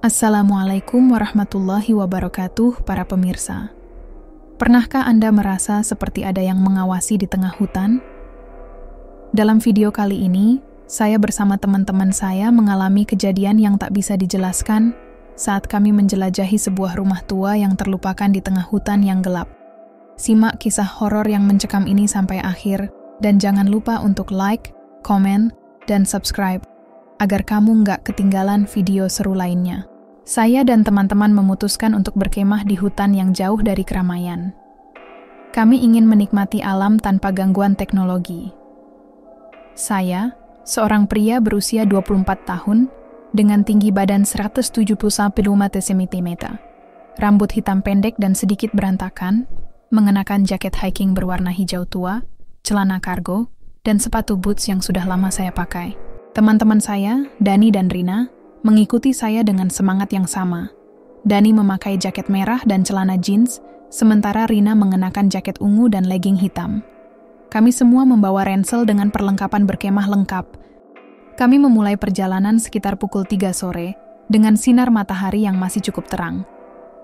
Assalamualaikum warahmatullahi wabarakatuh, para pemirsa. Pernahkah Anda merasa seperti ada yang mengawasi di tengah hutan? Dalam video kali ini, saya bersama teman-teman saya mengalami kejadian yang tak bisa dijelaskan saat kami menjelajahi sebuah rumah tua yang terlupakan di tengah hutan yang gelap. Simak kisah horor yang mencekam ini sampai akhir, dan jangan lupa untuk like, komen, dan subscribe, agar kamu nggak ketinggalan video seru lainnya. Saya dan teman-teman memutuskan untuk berkemah di hutan yang jauh dari keramaian. Kami ingin menikmati alam tanpa gangguan teknologi. Saya, seorang pria berusia 24 tahun, dengan tinggi badan 175 cm, rambut hitam pendek dan sedikit berantakan, mengenakan jaket hiking berwarna hijau tua, celana kargo, dan sepatu boots yang sudah lama saya pakai. Teman-teman saya, Dani dan Rina, mengikuti saya dengan semangat yang sama. Dani memakai jaket merah dan celana jeans, sementara Rina mengenakan jaket ungu dan legging hitam. Kami semua membawa ransel dengan perlengkapan berkemah lengkap. Kami memulai perjalanan sekitar pukul 3 sore, dengan sinar matahari yang masih cukup terang.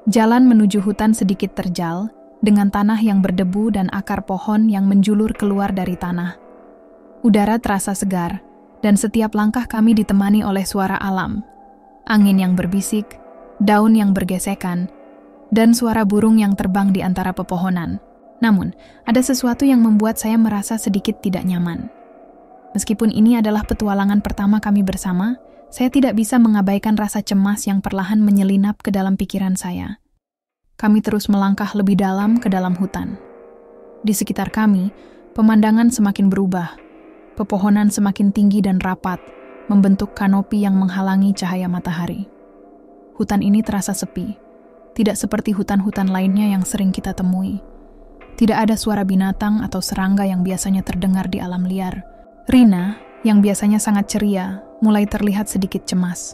Jalan menuju hutan sedikit terjal, dengan tanah yang berdebu dan akar pohon yang menjulur keluar dari tanah. Udara terasa segar, dan setiap langkah kami ditemani oleh suara alam. Angin yang berbisik, daun yang bergesekan, dan suara burung yang terbang di antara pepohonan. Namun, ada sesuatu yang membuat saya merasa sedikit tidak nyaman. Meskipun ini adalah petualangan pertama kami bersama, saya tidak bisa mengabaikan rasa cemas yang perlahan menyelinap ke dalam pikiran saya. Kami terus melangkah lebih dalam ke dalam hutan. Di sekitar kami, pemandangan semakin berubah. Pepohonan semakin tinggi dan rapat, membentuk kanopi yang menghalangi cahaya matahari. Hutan ini terasa sepi, tidak seperti hutan-hutan lainnya yang sering kita temui. Tidak ada suara binatang atau serangga yang biasanya terdengar di alam liar. Rina, yang biasanya sangat ceria, mulai terlihat sedikit cemas.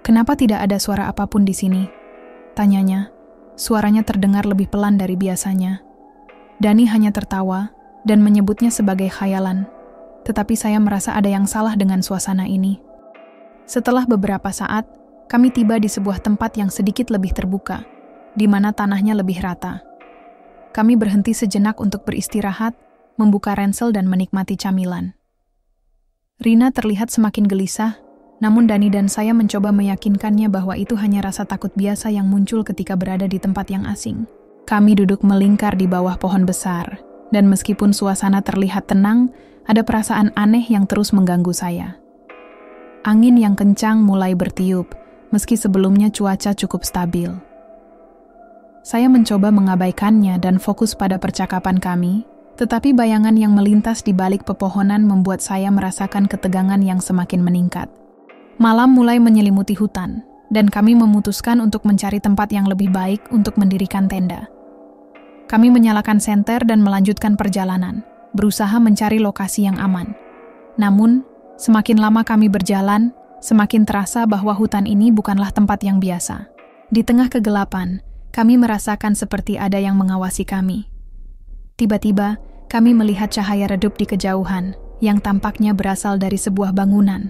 "Kenapa tidak ada suara apapun di sini?" tanyanya. Suaranya terdengar lebih pelan dari biasanya. Dani hanya tertawa dan menyebutnya sebagai khayalan, tetapi saya merasa ada yang salah dengan suasana ini. Setelah beberapa saat, kami tiba di sebuah tempat yang sedikit lebih terbuka, di mana tanahnya lebih rata. Kami berhenti sejenak untuk beristirahat, membuka ransel dan menikmati camilan. Rina terlihat semakin gelisah, namun Dani dan saya mencoba meyakinkannya bahwa itu hanya rasa takut biasa yang muncul ketika berada di tempat yang asing. Kami duduk melingkar di bawah pohon besar, dan meskipun suasana terlihat tenang, ada perasaan aneh yang terus mengganggu saya. Angin yang kencang mulai bertiup, meski sebelumnya cuaca cukup stabil. Saya mencoba mengabaikannya dan fokus pada percakapan kami, tetapi bayangan yang melintas di balik pepohonan membuat saya merasakan ketegangan yang semakin meningkat. Malam mulai menyelimuti hutan, dan kami memutuskan untuk mencari tempat yang lebih baik untuk mendirikan tenda. Kami menyalakan senter dan melanjutkan perjalanan, berusaha mencari lokasi yang aman. Namun, semakin lama kami berjalan, semakin terasa bahwa hutan ini bukanlah tempat yang biasa. Di tengah kegelapan, kami merasakan seperti ada yang mengawasi kami. Tiba-tiba, kami melihat cahaya redup di kejauhan, yang tampaknya berasal dari sebuah bangunan.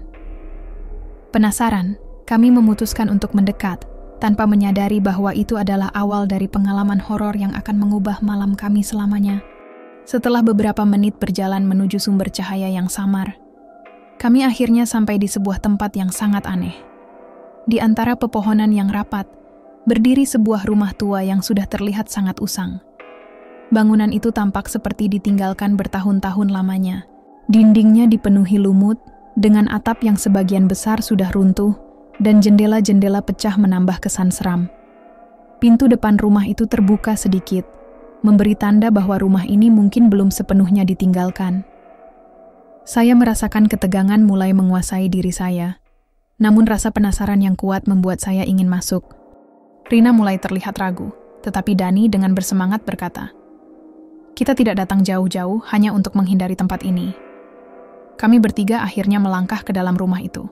Penasaran, kami memutuskan untuk mendekat, tanpa menyadari bahwa itu adalah awal dari pengalaman horor yang akan mengubah malam kami selamanya. Setelah beberapa menit berjalan menuju sumber cahaya yang samar, kami akhirnya sampai di sebuah tempat yang sangat aneh. Di antara pepohonan yang rapat, berdiri sebuah rumah tua yang sudah terlihat sangat usang. Bangunan itu tampak seperti ditinggalkan bertahun-tahun lamanya. Dindingnya dipenuhi lumut, dengan atap yang sebagian besar sudah runtuh, dan jendela-jendela pecah menambah kesan seram. Pintu depan rumah itu terbuka sedikit, memberi tanda bahwa rumah ini mungkin belum sepenuhnya ditinggalkan. Saya merasakan ketegangan mulai menguasai diri saya, namun rasa penasaran yang kuat membuat saya ingin masuk. Rina mulai terlihat ragu, tetapi Dani dengan bersemangat berkata, "Kita tidak datang jauh-jauh hanya untuk menghindari tempat ini." Kami bertiga akhirnya melangkah ke dalam rumah itu.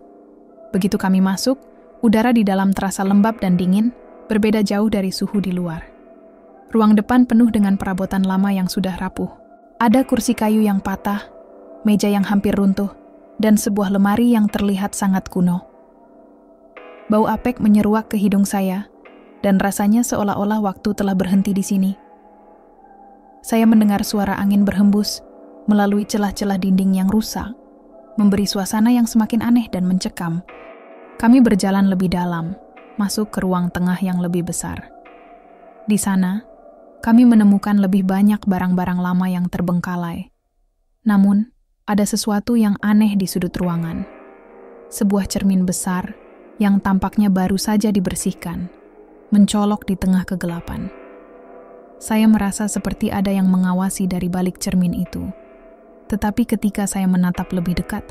Begitu kami masuk, udara di dalam terasa lembab dan dingin, berbeda jauh dari suhu di luar. Ruang depan penuh dengan perabotan lama yang sudah rapuh. Ada kursi kayu yang patah, meja yang hampir runtuh, dan sebuah lemari yang terlihat sangat kuno. Bau apek menyeruak ke hidung saya, dan rasanya seolah-olah waktu telah berhenti di sini. Saya mendengar suara angin berhembus melalui celah-celah dinding yang rusak, memberi suasana yang semakin aneh dan mencekam. Kami berjalan lebih dalam, masuk ke ruang tengah yang lebih besar. Di sana, kami menemukan lebih banyak barang-barang lama yang terbengkalai. Namun, ada sesuatu yang aneh di sudut ruangan. Sebuah cermin besar yang tampaknya baru saja dibersihkan, mencolok di tengah kegelapan. Saya merasa seperti ada yang mengawasi dari balik cermin itu. Tetapi ketika saya menatap lebih dekat,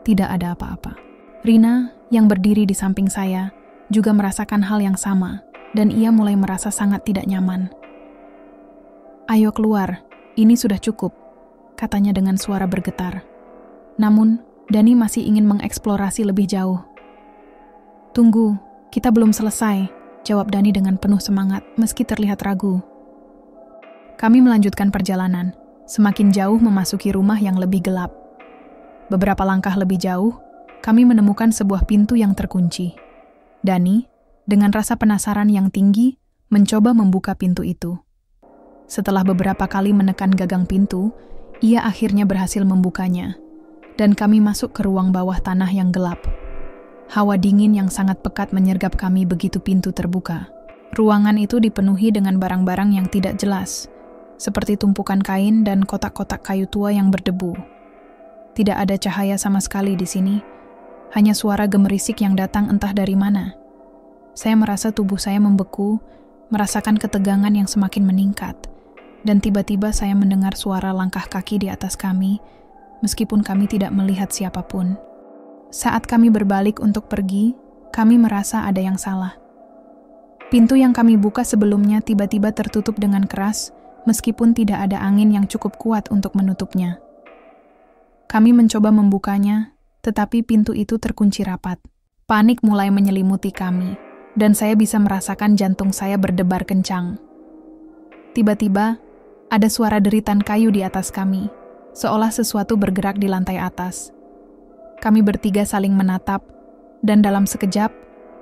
tidak ada apa-apa. Rina, yang berdiri di samping saya, juga merasakan hal yang sama, dan ia mulai merasa sangat tidak nyaman. "Ayo keluar, ini sudah cukup," katanya dengan suara bergetar. Namun, Dani masih ingin mengeksplorasi lebih jauh. "Tunggu, kita belum selesai," jawab Dani dengan penuh semangat meski terlihat ragu. Kami melanjutkan perjalanan, semakin jauh memasuki rumah yang lebih gelap. Beberapa langkah lebih jauh, kami menemukan sebuah pintu yang terkunci. Dani, dengan rasa penasaran yang tinggi, mencoba membuka pintu itu. Setelah beberapa kali menekan gagang pintu, ia akhirnya berhasil membukanya, dan kami masuk ke ruang bawah tanah yang gelap. Hawa dingin yang sangat pekat menyergap kami begitu pintu terbuka. Ruangan itu dipenuhi dengan barang-barang yang tidak jelas, seperti tumpukan kain dan kotak-kotak kayu tua yang berdebu. Tidak ada cahaya sama sekali di sini, hanya suara gemerisik yang datang entah dari mana. Saya merasa tubuh saya membeku, merasakan ketegangan yang semakin meningkat, dan tiba-tiba saya mendengar suara langkah kaki di atas kami, meskipun kami tidak melihat siapapun. Saat kami berbalik untuk pergi, kami merasa ada yang salah. Pintu yang kami buka sebelumnya tiba-tiba tertutup dengan keras, meskipun tidak ada angin yang cukup kuat untuk menutupnya. Kami mencoba membukanya, tetapi pintu itu terkunci rapat. Panik mulai menyelimuti kami, dan saya bisa merasakan jantung saya berdebar kencang. Tiba-tiba, ada suara deritan kayu di atas kami, seolah sesuatu bergerak di lantai atas. Kami bertiga saling menatap, dan dalam sekejap,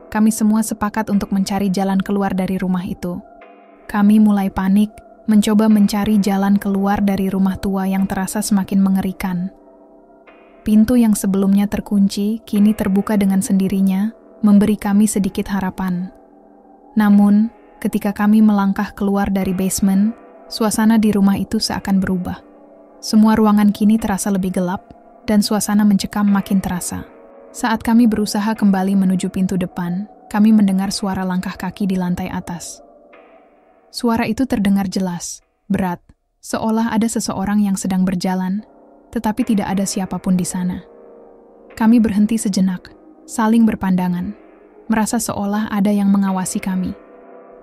kami semua sepakat untuk mencari jalan keluar dari rumah itu. Kami mulai panik, mencoba mencari jalan keluar dari rumah tua yang terasa semakin mengerikan. Pintu yang sebelumnya terkunci, kini terbuka dengan sendirinya, memberi kami sedikit harapan. Namun, ketika kami melangkah keluar dari basement, suasana di rumah itu seakan berubah. Semua ruangan kini terasa lebih gelap, dan suasana mencekam makin terasa. Saat kami berusaha kembali menuju pintu depan, kami mendengar suara langkah kaki di lantai atas. Suara itu terdengar jelas, berat, seolah ada seseorang yang sedang berjalan, tetapi tidak ada siapapun di sana. Kami berhenti sejenak, saling berpandangan, merasa seolah ada yang mengawasi kami.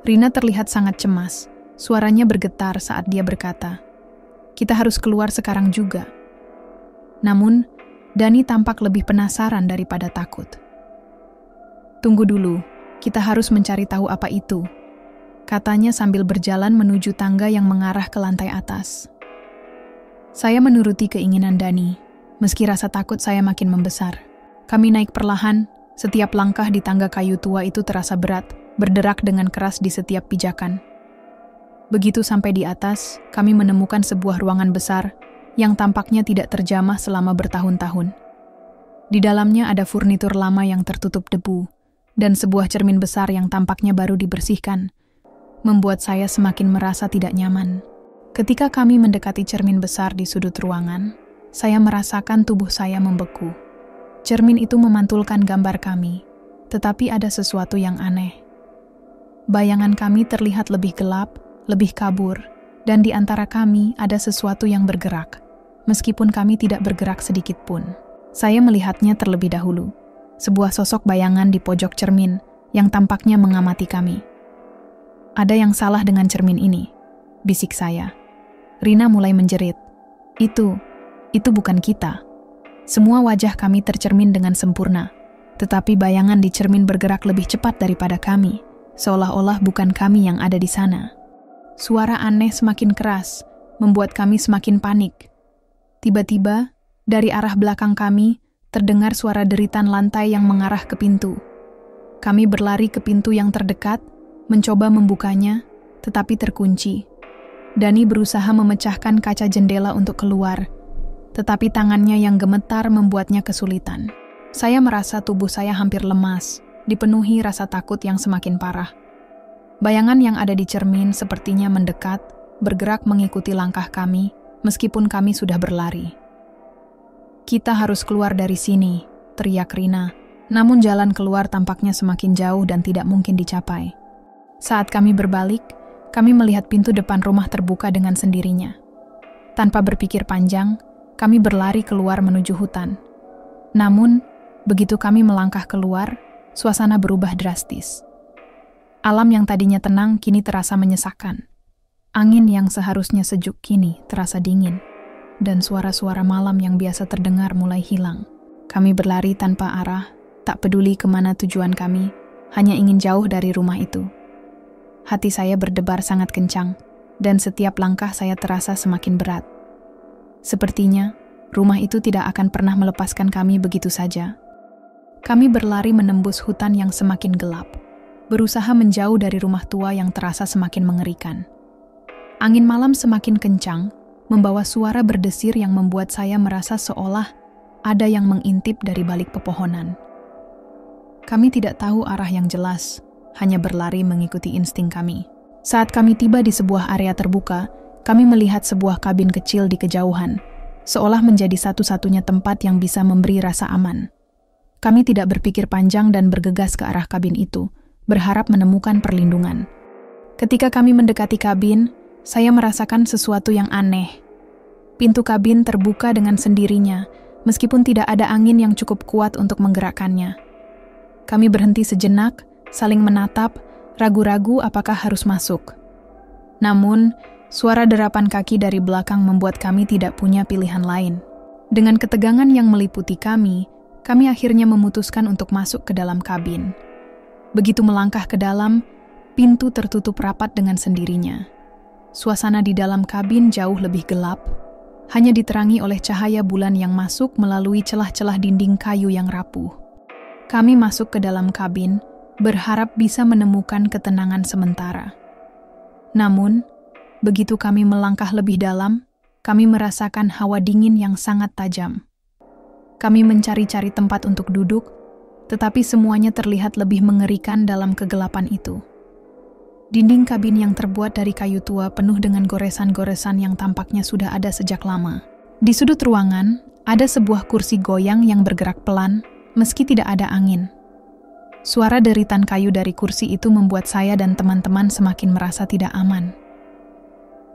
Rina terlihat sangat cemas, suaranya bergetar saat dia berkata, "Kita harus keluar sekarang juga." Namun, Dani tampak lebih penasaran daripada takut. "Tunggu dulu, kita harus mencari tahu apa itu," katanya sambil berjalan menuju tangga yang mengarah ke lantai atas. Saya menuruti keinginan Dani, meski rasa takut saya makin membesar. Kami naik perlahan, setiap langkah di tangga kayu tua itu terasa berat, berderak dengan keras di setiap pijakan. Begitu sampai di atas, kami menemukan sebuah ruangan besar yang tampaknya tidak terjamah selama bertahun-tahun. Di dalamnya ada furnitur lama yang tertutup debu, dan sebuah cermin besar yang tampaknya baru dibersihkan, membuat saya semakin merasa tidak nyaman. Ketika kami mendekati cermin besar di sudut ruangan, saya merasakan tubuh saya membeku. Cermin itu memantulkan gambar kami, tetapi ada sesuatu yang aneh. Bayangan kami terlihat lebih gelap, lebih kabur, dan di antara kami ada sesuatu yang bergerak, meskipun kami tidak bergerak sedikit pun. Saya melihatnya terlebih dahulu, sebuah sosok bayangan di pojok cermin yang tampaknya mengamati kami. "Ada yang salah dengan cermin ini," bisik saya. Rina mulai menjerit. Itu bukan kita." Semua wajah kami tercermin dengan sempurna, tetapi bayangan di cermin bergerak lebih cepat daripada kami, seolah-olah bukan kami yang ada di sana. Suara aneh semakin keras, membuat kami semakin panik. Tiba-tiba, dari arah belakang kami, terdengar suara deritan lantai yang mengarah ke pintu. Kami berlari ke pintu yang terdekat, mencoba membukanya, tetapi terkunci. Dani berusaha memecahkan kaca jendela untuk keluar, tetapi tangannya yang gemetar membuatnya kesulitan. Saya merasa tubuh saya hampir lemas, dipenuhi rasa takut yang semakin parah. Bayangan yang ada di cermin sepertinya mendekat, bergerak mengikuti langkah kami, meskipun kami sudah berlari. "Kita harus keluar dari sini," teriak Rina. Namun jalan keluar tampaknya semakin jauh dan tidak mungkin dicapai. Saat kami berbalik, kami melihat pintu depan rumah terbuka dengan sendirinya. Tanpa berpikir panjang, kami berlari keluar menuju hutan. Namun, begitu kami melangkah keluar, suasana berubah drastis. Alam yang tadinya tenang kini terasa menyesakkan. Angin yang seharusnya sejuk kini terasa dingin, dan suara-suara malam yang biasa terdengar mulai hilang. Kami berlari tanpa arah, tak peduli kemana tujuan kami, hanya ingin jauh dari rumah itu. Hati saya berdebar sangat kencang, dan setiap langkah saya terasa semakin berat. Sepertinya, rumah itu tidak akan pernah melepaskan kami begitu saja. Kami berlari menembus hutan yang semakin gelap, berusaha menjauh dari rumah tua yang terasa semakin mengerikan. Angin malam semakin kencang, membawa suara berdesir yang membuat saya merasa seolah ada yang mengintip dari balik pepohonan. Kami tidak tahu arah yang jelas, hanya berlari mengikuti insting kami. Saat kami tiba di sebuah area terbuka, kami melihat sebuah kabin kecil di kejauhan, seolah menjadi satu-satunya tempat yang bisa memberi rasa aman. Kami tidak berpikir panjang dan bergegas ke arah kabin itu, berharap menemukan perlindungan. Ketika kami mendekati kabin, saya merasakan sesuatu yang aneh. Pintu kabin terbuka dengan sendirinya, meskipun tidak ada angin yang cukup kuat untuk menggerakkannya. Kami berhenti sejenak, saling menatap, ragu-ragu apakah harus masuk. Namun, suara derapan kaki dari belakang membuat kami tidak punya pilihan lain. Dengan ketegangan yang meliputi kami akhirnya memutuskan untuk masuk ke dalam kabin. Begitu melangkah ke dalam, pintu tertutup rapat dengan sendirinya. Suasana di dalam kabin jauh lebih gelap, hanya diterangi oleh cahaya bulan yang masuk melalui celah-celah dinding kayu yang rapuh. Kami masuk ke dalam kabin, berharap bisa menemukan ketenangan sementara. Namun, begitu kami melangkah lebih dalam, kami merasakan hawa dingin yang sangat tajam. Kami mencari-cari tempat untuk duduk, tetapi semuanya terlihat lebih mengerikan dalam kegelapan itu. Dinding kabin yang terbuat dari kayu tua penuh dengan goresan-goresan yang tampaknya sudah ada sejak lama. Di sudut ruangan, ada sebuah kursi goyang yang bergerak pelan, meski tidak ada angin. Suara deritan kayu dari kursi itu membuat saya dan teman-teman semakin merasa tidak aman.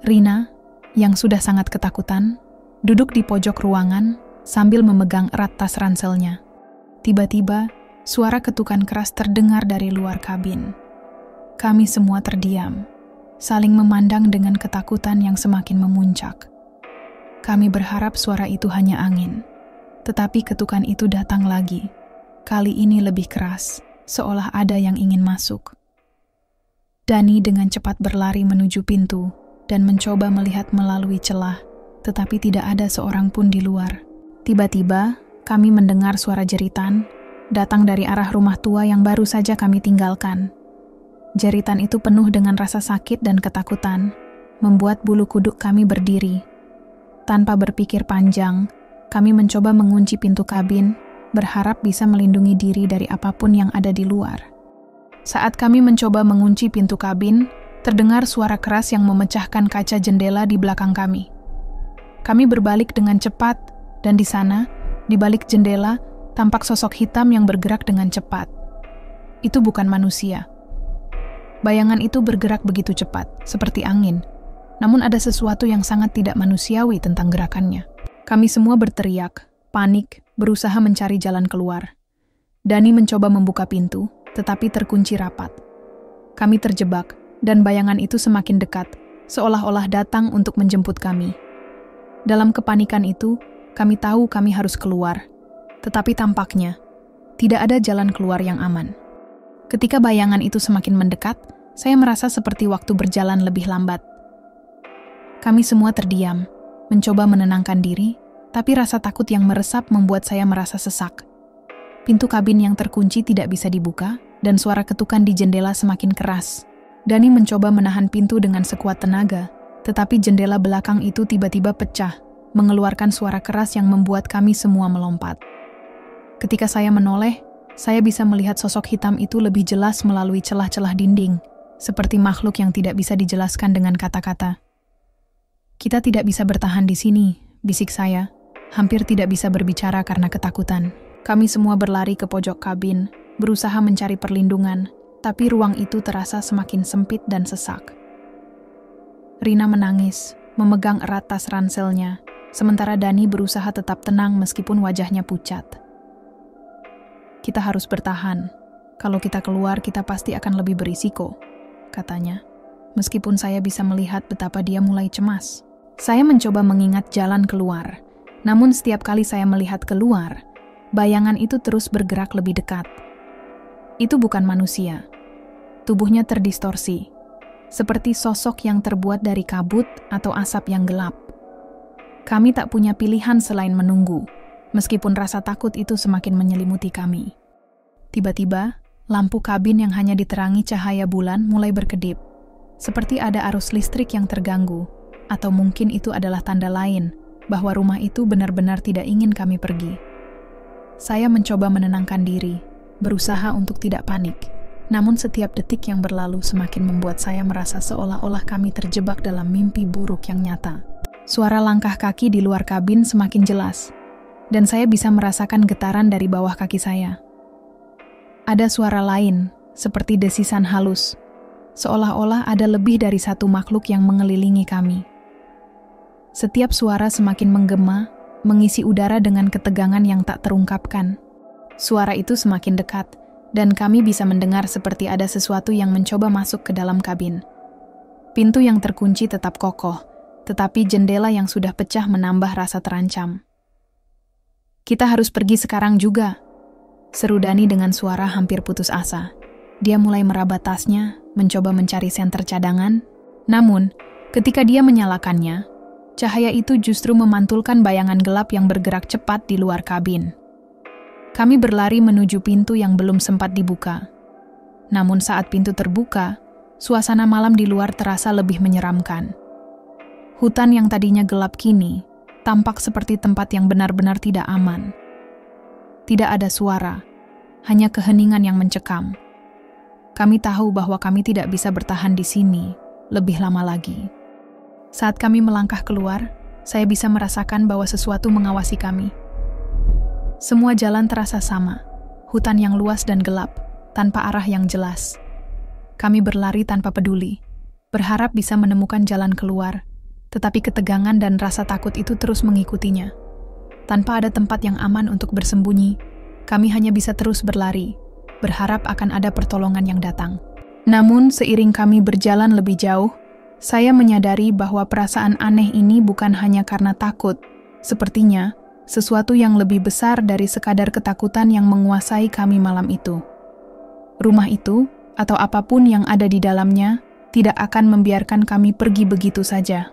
Rina, yang sudah sangat ketakutan, duduk di pojok ruangan sambil memegang erat tas ranselnya. Tiba-tiba, suara ketukan keras terdengar dari luar kabin. Kami semua terdiam, saling memandang dengan ketakutan yang semakin memuncak. Kami berharap suara itu hanya angin. Tetapi ketukan itu datang lagi. Kali ini lebih keras, seolah ada yang ingin masuk. Dani dengan cepat berlari menuju pintu dan mencoba melihat melalui celah, tetapi tidak ada seorang pun di luar. Tiba-tiba, kami mendengar suara jeritan, datang dari arah rumah tua yang baru saja kami tinggalkan. Jeritan itu penuh dengan rasa sakit dan ketakutan, membuat bulu kuduk kami berdiri. Tanpa berpikir panjang, kami mencoba mengunci pintu kabin, berharap bisa melindungi diri dari apapun yang ada di luar. Saat kami mencoba mengunci pintu kabin, terdengar suara keras yang memecahkan kaca jendela di belakang kami. Kami berbalik dengan cepat, dan di sana, di balik jendela, tampak sosok hitam yang bergerak dengan cepat. Itu bukan manusia. Bayangan itu bergerak begitu cepat, seperti angin. Namun ada sesuatu yang sangat tidak manusiawi tentang gerakannya. Kami semua berteriak, panik, berusaha mencari jalan keluar. Dani mencoba membuka pintu, tetapi terkunci rapat. Kami terjebak, dan bayangan itu semakin dekat, seolah-olah datang untuk menjemput kami. Dalam kepanikan itu, kami tahu kami harus keluar. Tetapi tampaknya, tidak ada jalan keluar yang aman. Ketika bayangan itu semakin mendekat, saya merasa seperti waktu berjalan lebih lambat. Kami semua terdiam, mencoba menenangkan diri, tapi rasa takut yang meresap membuat saya merasa sesak. Pintu kabin yang terkunci tidak bisa dibuka, dan suara ketukan di jendela semakin keras. Dani mencoba menahan pintu dengan sekuat tenaga, tetapi jendela belakang itu tiba-tiba pecah, mengeluarkan suara keras yang membuat kami semua melompat. Ketika saya menoleh, saya bisa melihat sosok hitam itu lebih jelas melalui celah-celah dinding, seperti makhluk yang tidak bisa dijelaskan dengan kata-kata. "Kita tidak bisa bertahan di sini," bisik saya, hampir tidak bisa berbicara karena ketakutan. Kami semua berlari ke pojok kabin, berusaha mencari perlindungan, tapi ruang itu terasa semakin sempit dan sesak. Rina menangis, memegang erat tas ranselnya, sementara Dani berusaha tetap tenang meskipun wajahnya pucat. "Kita harus bertahan. Kalau kita keluar, kita pasti akan lebih berisiko," katanya. Meskipun saya bisa melihat betapa dia mulai cemas. Saya mencoba mengingat jalan keluar, namun setiap kali saya melihat keluar, bayangan itu terus bergerak lebih dekat. Itu bukan manusia. Tubuhnya terdistorsi, seperti sosok yang terbuat dari kabut atau asap yang gelap. Kami tak punya pilihan selain menunggu, meskipun rasa takut itu semakin menyelimuti kami. Tiba-tiba, lampu kabin yang hanya diterangi cahaya bulan mulai berkedip, seperti ada arus listrik yang terganggu, atau mungkin itu adalah tanda lain bahwa rumah itu benar-benar tidak ingin kami pergi. Saya mencoba menenangkan diri, berusaha untuk tidak panik. Namun setiap detik yang berlalu semakin membuat saya merasa seolah-olah kami terjebak dalam mimpi buruk yang nyata. Suara langkah kaki di luar kabin semakin jelas, dan saya bisa merasakan getaran dari bawah kaki saya. Ada suara lain, seperti desisan halus, seolah-olah ada lebih dari satu makhluk yang mengelilingi kami. Setiap suara semakin menggema, mengisi udara dengan ketegangan yang tak terungkapkan. Suara itu semakin dekat, dan kami bisa mendengar seperti ada sesuatu yang mencoba masuk ke dalam kabin. Pintu yang terkunci tetap kokoh, tetapi jendela yang sudah pecah menambah rasa terancam. "Kita harus pergi sekarang juga," seru Dani dengan suara hampir putus asa. Dia mulai meraba tasnya, mencoba mencari senter cadangan. Namun, ketika dia menyalakannya, cahaya itu justru memantulkan bayangan gelap yang bergerak cepat di luar kabin. Kami berlari menuju pintu yang belum sempat dibuka. Namun saat pintu terbuka, suasana malam di luar terasa lebih menyeramkan. Hutan yang tadinya gelap kini tampak seperti tempat yang benar-benar tidak aman. Tidak ada suara, hanya keheningan yang mencekam. Kami tahu bahwa kami tidak bisa bertahan di sini lebih lama lagi. Saat kami melangkah keluar, saya bisa merasakan bahwa sesuatu mengawasi kami. Semua jalan terasa sama, hutan yang luas dan gelap, tanpa arah yang jelas. Kami berlari tanpa peduli, berharap bisa menemukan jalan keluar, tetapi ketegangan dan rasa takut itu terus mengikutinya. Tanpa ada tempat yang aman untuk bersembunyi, kami hanya bisa terus berlari, berharap akan ada pertolongan yang datang. Namun, seiring kami berjalan lebih jauh, saya menyadari bahwa perasaan aneh ini bukan hanya karena takut. Sepertinya, sesuatu yang lebih besar dari sekadar ketakutan yang menguasai kami malam itu. Rumah itu, atau apapun yang ada di dalamnya, tidak akan membiarkan kami pergi begitu saja.